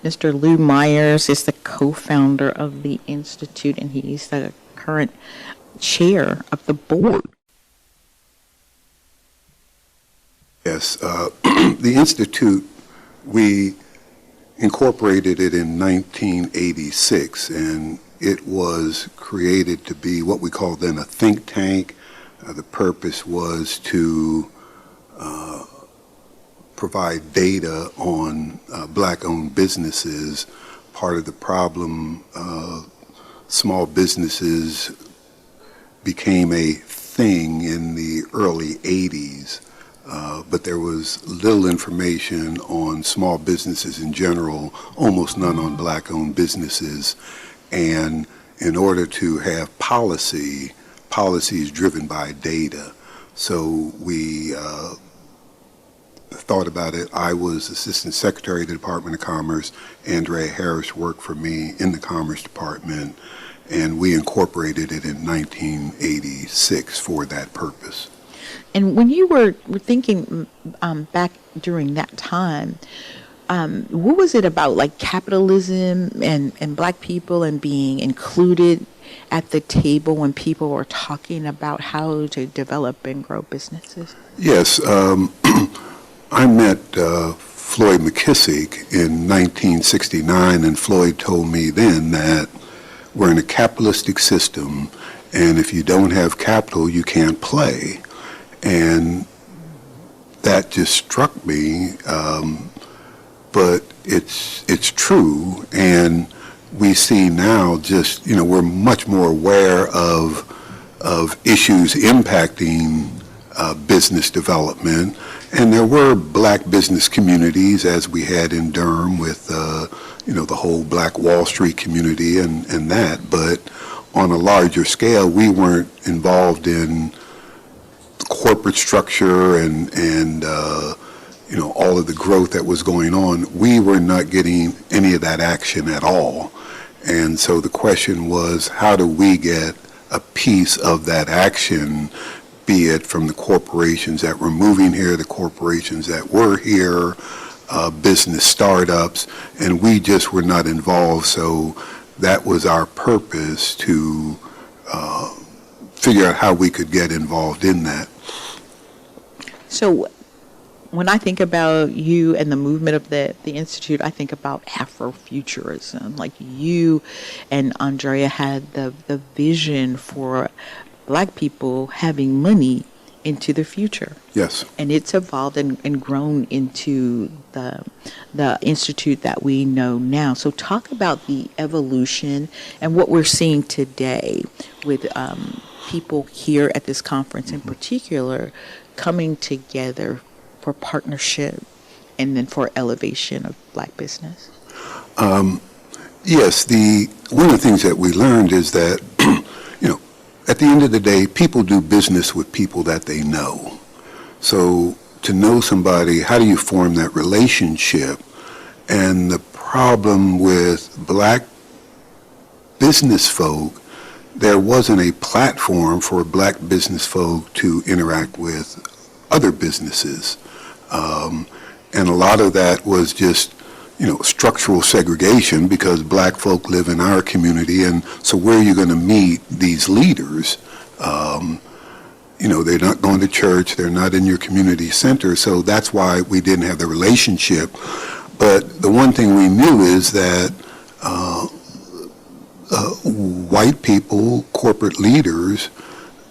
Mr. Lou Myers is the co-founder of the Institute, and he's the current chair of the board. Yes, the Institute, we incorporated it in 1986, and it was created to be what we called then a think tank. The purpose was to provide data on black-owned businesses. Part of the problem, small businesses became a thing in the early 80s, but there was little information on small businesses in general, almost none on black-owned businesses. And in order to have policy is driven by data. So we thought about it. I was Assistant Secretary of the Department of Commerce. Andrea Harris worked for me in the Commerce Department, and we incorporated it in 1986 for that purpose. And when you were thinking back during that time, what was it about, like capitalism and black people and being included at the table when people were talking about how to develop and grow businesses? Yes. I met Floyd McKissick in 1969, and Floyd told me then that we're in a capitalistic system, and if you don't have capital, you can't play. And that just struck me, but it's true, and we see now just, we're much more aware of issues impacting business development. And there were black business communities, as we had in Durham with, the whole Black Wall Street community and that. But on a larger scale, we weren't involved in corporate structure and all of the growth that was going on. We were not getting any of that action at all. And so the question was, how do we get a piece of that action, be it from the corporations that were moving here, the corporations that were here, business startups, and we just were not involved. So that was our purpose, to figure out how we could get involved in that. So when I think about you and the movement of the Institute, I think about Afrofuturism. Like, you and Andrea had the vision for black people having money into the future. Yes. And it's evolved and grown into the Institute that we know now. So talk about the evolution and what we're seeing today with people here at this conference in particular coming together for partnership and then for elevation of black business. Yes, one of the things that we learned is that, at the end of the day, people do business with people that they know. So to know somebody, how do you form that relationship? And the problem with black business folk, there wasn't a platform for black business folk to interact with other businesses. And a lot of that was just, structural segregation, because black folk live in our community, and so where are you going to meet these leaders? They're not going to church, they're not in your community center, so that's why we didn't have the relationship. But the one thing we knew is that white people, corporate leaders,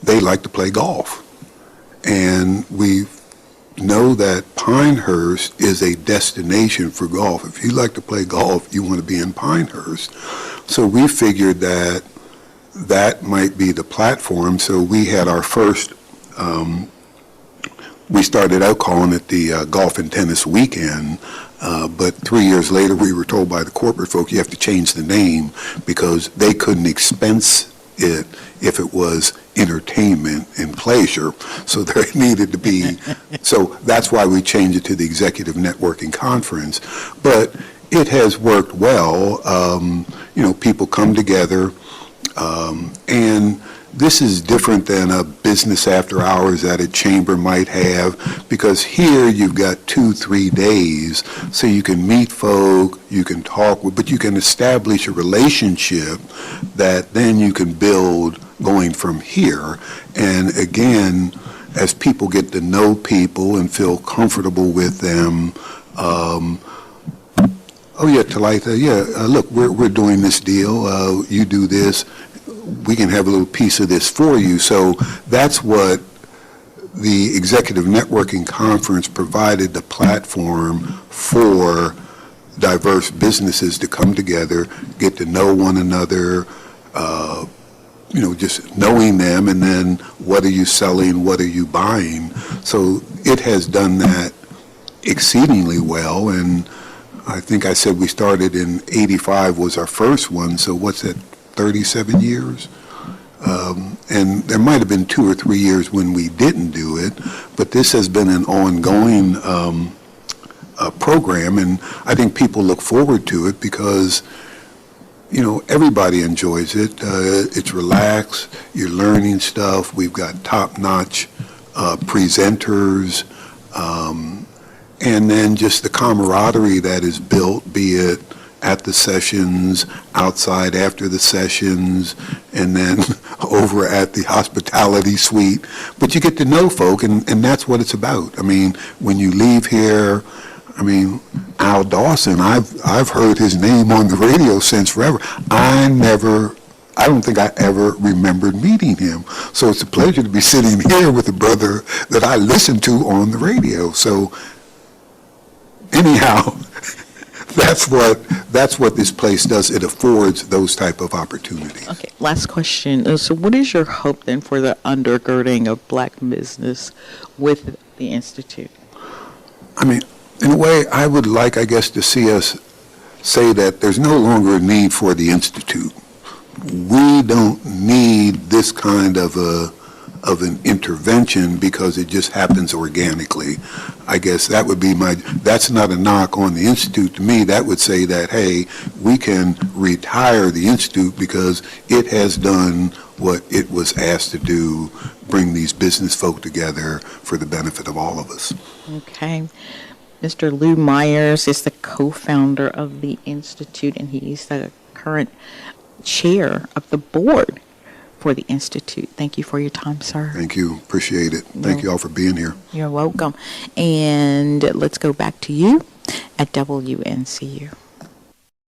they like to play golf. And we know that Pinehurst is a destination for golf. If you like to play golf, you want to be in Pinehurst. So we figured that that might be the platform. So we had our first, we started out calling it the Golf and Tennis Weekend, but 3 years later we were told by the corporate folk, you have to change the name because they couldn't expense it if it was entertainment and pleasure. So there needed to be, so that's why we changed it to the Executive Networking Conference. But it has worked well. People come together, and this is different than a business after hours that a chamber might have, because here you've got 2-3 days, so you can meet folk, you can talk with, but you can establish a relationship that then you can build going from here. And again, as people get to know people and feel comfortable with them, oh yeah, Talitha, yeah, look, we're doing this deal, you do this, we can have a little piece of this for you. So that's what the Executive Networking Conference provided, the platform for diverse businesses to come together, get to know one another, just knowing them, and then what are you selling, what are you buying. So it has done that exceedingly well, and I think I said we started in '85 was our first one, so what's that, 37 years? And there might have been 2 or 3 years when we didn't do it, but this has been an ongoing program, and I think people look forward to it because, everybody enjoys it. It's relaxed, you're learning stuff, we've got top-notch presenters, and then just the camaraderie that is built, be it at the sessions, outside after the sessions, and then over at the hospitality suite. But you get to know folk, and that's what it's about. I mean, when you leave here, Al Dawson, I've heard his name on the radio since forever. I don't think I ever remembered meeting him. So it's a pleasure to be sitting here with a brother that I listen to on the radio. So anyhow, that's what this place does. It affords those type of opportunities. Okay, last question. So what is your hope then for the undergirding of Black business with the Institute? In a way, I would like, I guess, to see us say that there's no longer a need for the Institute. We don't need this kind of an intervention because it just happens organically. I guess that would be that's not a knock on the Institute to me. That would say that, hey, we can retire the Institute because it has done what it was asked to do, bring these business folk together for the benefit of all of us. Okay. Mr. Lou Myers is the co-founder of the Institute, and he's the current chair of the board for the Institute. Thank you for your time, sir. Thank you. Appreciate it. Thank you all for being here. You're welcome. And let's go back to you at WNCU.